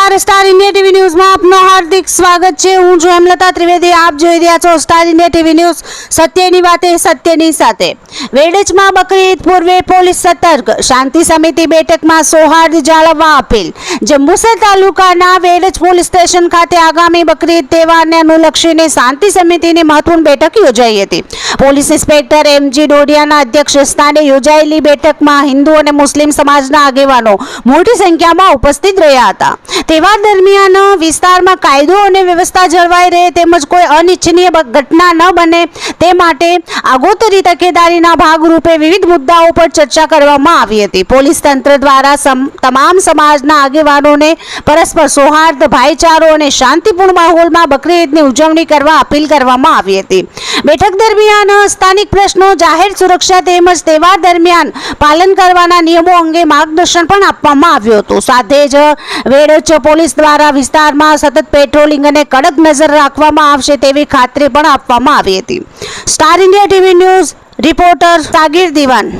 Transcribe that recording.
નમસ્કાર star India TV ન્યૂઝમાં આપનું હાર્દિક સ્વાગત છે। હું છું હેમલતા ત્રિવેદી। આપ જોઈ રહ્યા છો સ્ટાર ઇન્ડિયા ટીવી ન્યૂઝ। સત્યની વાતે સત્યની સાથે। વેડજમાં બકરી ઈદ પૂર્વે પોલીસ સતર્ક। શાંતિ સમિતિ બેઠકમાં સૌહાર્દ જાળવવા અપીલ। જંબુસર તાલુકાના વેડજ પોલીસ સ્ટેશન ખાતે આગામી બકરી ઈદ તહેવારને અનુલક્ષીને શાંતિ સમિતિની મહત્વની બેઠક યોજાઈ હતી। પોલીસ ઇન્સ્પેક્ટર એમજી ડોડિયાના અધ્યક્ષ સ્થાને યોજાયેલી બેઠકમાં હિન્દુ અને મુસ્લિમ સમાજના આગેવાનો મોટી સંખ્યામાં ઉપસ્થિત રહ્યા હતા। તહેવાર દરમિયાન વિસ્તારમાં કાયદો અને વ્યવસ્થા જળવાઈ રહે તેમજ કોઈ અનિચ્છનીય ઘટના ન બને તે માટે આગોતરી તકેદારીના ભાગરૂપે વિવિધ મુદ્દાઓ પર ચર્ચા કરવામાં આવી હતી। પોલીસ તંત્ર દ્વારા તમામ સમાજના આગેવાનોને પરસ્પર સૌહાર્દ, ભાઈચારો અને શાંતિપૂર્ણ માહોલમાં બકરી ઈદની ઉજવણી કરવા અપીલ કરવામાં આવી હતી। બેઠક દરમિયાન સ્થાનિક પ્રશ્નો, જાહેર સુરક્ષા તેમજ તહેવાર દરમિયાન પાલન કરવાના નિયમો અંગે માર્ગદર્શન પણ આપવામાં આવ્યું હતું। સાથે જ વેડજ પોલીસ દ્વારા વિસ્તારમાં સતત પેટ્રોલિંગ અને કડક નજર રાખવામાં આવશે તેવી ખાતરી પણ આપવામાં આવી હતી। Star India TV news reporter Sagir દિવાન।